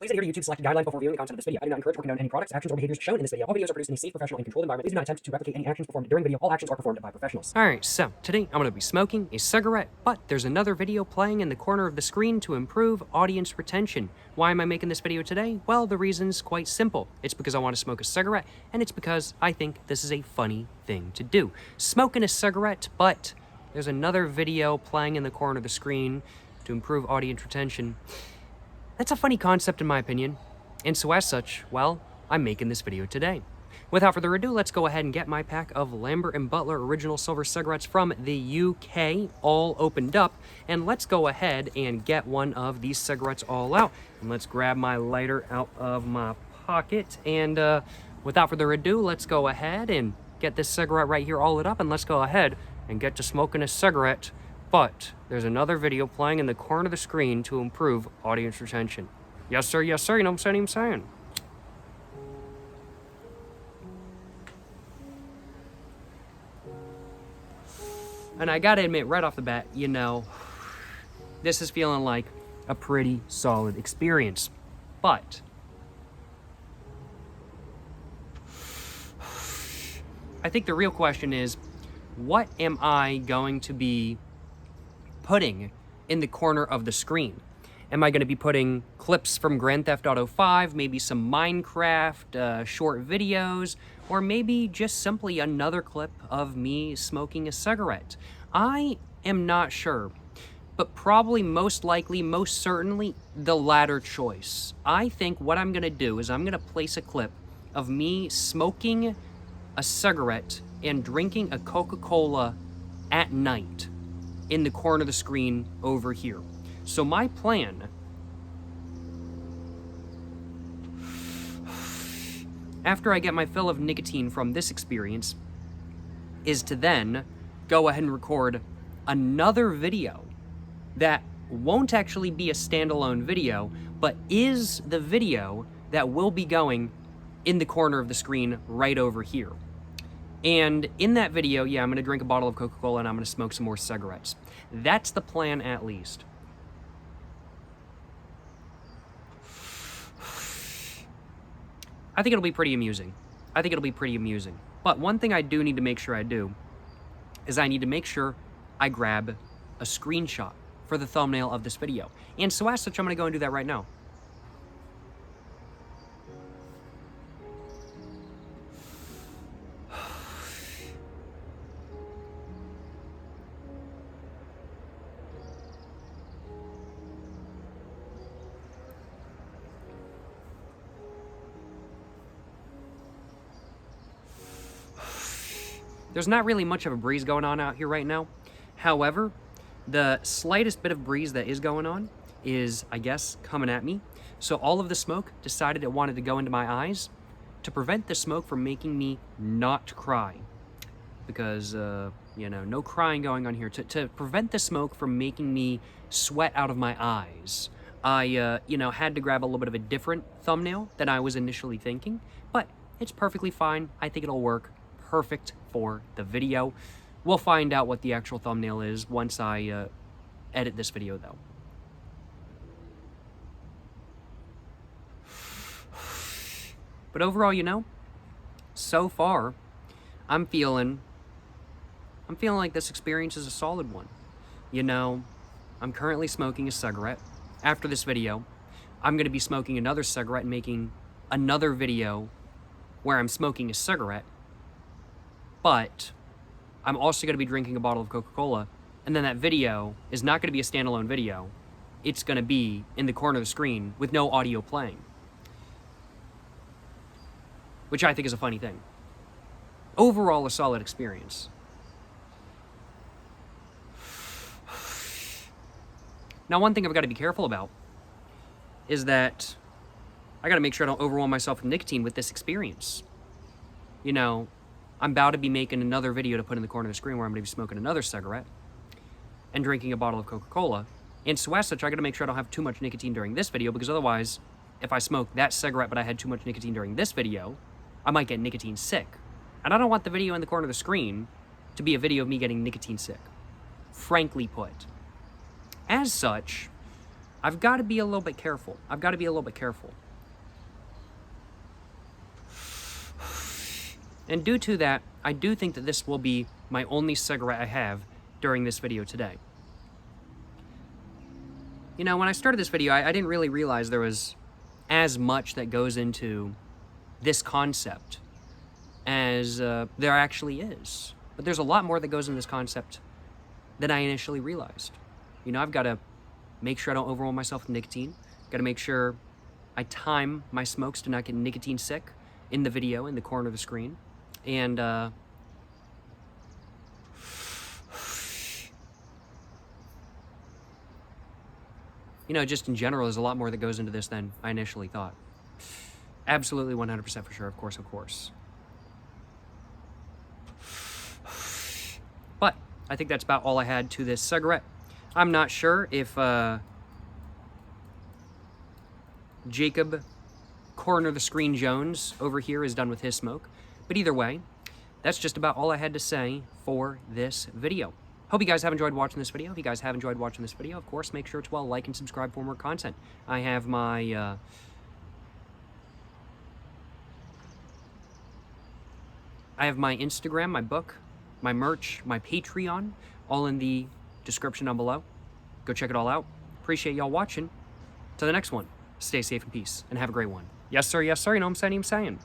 Please adhere to YouTube selected guidelines before viewing the content of this video. I do not encourage or condone any products, actions, or behaviors shown in this video. All videos are produced in a safe, professional, and controlled environment. Please do not attempt to replicate any actions performed during video. All actions are performed by professionals. Alright, so today I'm going to be smoking a cigarette, but there's another video playing in the corner of the screen to improve audience retention. Why am I making this video today? Well, the reason's quite simple. It's because I want to smoke a cigarette, and it's because I think this is a funny thing to do. Smoking a cigarette, but there's another video playing in the corner of the screen to improve audience retention. That's a funny concept in my opinion. And so as such, well, I'm making this video today. Without further ado, let's go ahead and get my pack of Lambert & Butler Original Silver cigarettes from the UK all opened up. And let's go ahead and get one of these cigarettes all out. And let's grab my lighter out of my pocket. And without further ado, let's go ahead and get this cigarette right here all lit up. And let's go ahead and get to smoking a cigarette. But there's another video playing in the corner of the screen to improve audience retention. Yes, sir, you know what I'm saying? And I gotta admit, right off the bat, you know, this is feeling like a pretty solid experience. But I think the real question is, what am I going to be putting in the corner of the screen? Am I going to be putting clips from Grand Theft Auto 5, maybe some Minecraft, short videos, or maybe just simply another clip of me smoking a cigarette? I am not sure, but probably most likely, most certainly, the latter choice. I think what I'm going to do is I'm going to place a clip of me smoking a cigarette and drinking a Coca-Cola at night in the corner of the screen over here. So my plan, after I get my fill of nicotine from this experience, is to then go ahead and record another video that won't actually be a standalone video, but is the video that will be going in the corner of the screen right over here. And in that video, yeah, I'm going to drink a bottle of Coca-Cola and I'm going to smoke some more cigarettes. That's the plan, at least. I think it'll be pretty amusing. But one thing I do need to make sure I do is I need to make sure I grab a screenshot for the thumbnail of this video. And so as such, I'm going to go and do that right now. There's not really much of a breeze going on out here right now. However, the slightest bit of breeze that is going on is, I guess, coming at me. So all of the smoke decided it wanted to go into my eyes to prevent the smoke from making me not cry. Because, you know, no crying going on here. To prevent the smoke from making me sweat out of my eyes, I, you know, had to grab a little bit of a different thumbnail than I was initially thinking. But it's perfectly fine. I think it'll work perfect for the video. We'll find out what the actual thumbnail is once I edit this video, though. But overall, you know, so far, I'm feeling like this experience is a solid one. You know, I'm currently smoking a cigarette. After this video, I'm going to be smoking another cigarette and making another video where I'm smoking a cigarette. But I'm also going to be drinking a bottle of Coca-Cola, and then that video is not going to be a standalone video. It's going to be in the corner of the screen with no audio playing, which I think is a funny thing. Overall, a solid experience. Now, one thing I've got to be careful about is that I got to make sure I don't overwhelm myself with nicotine with this experience. You know, I'm about to be making another video to put in the corner of the screen where I'm going to be smoking another cigarette and drinking a bottle of Coca-Cola. And so as such, I got to make sure I don't have too much nicotine during this video, because otherwise, if I smoke that cigarette but I had too much nicotine during this video, I might get nicotine sick. And I don't want the video in the corner of the screen to be a video of me getting nicotine sick, frankly put. As such, I've got to be a little bit careful. I've got to be a little bit careful. And due to that, I do think that this will be my only cigarette I have during this video today. You know, when I started this video, I didn't really realize there was as much that goes into this concept as there actually is. But there's a lot more that goes into this concept than I initially realized. You know, I've got to make sure I don't overwhelm myself with nicotine. Got to make sure I time my smokes to not get nicotine sick in the video, in the corner of the screen. And, you know, just in general, there's a lot more that goes into this than I initially thought. Absolutely 100% for sure, of course, of course. But I think that's about all I had to this cigarette. I'm not sure if Jacob Corner the Screen Jones over here is done with his smoke. But either way, that's just about all I had to say for this video. Hope you guys have enjoyed watching this video. If you guys have enjoyed watching this video, of course, make sure to like and subscribe for more content. I have my Instagram, my book, my merch, my Patreon, all in the description down below. Go check it all out. Appreciate y'all watching. To the next one, stay safe and peace, and have a great one. Yes, sir, you know what I'm saying?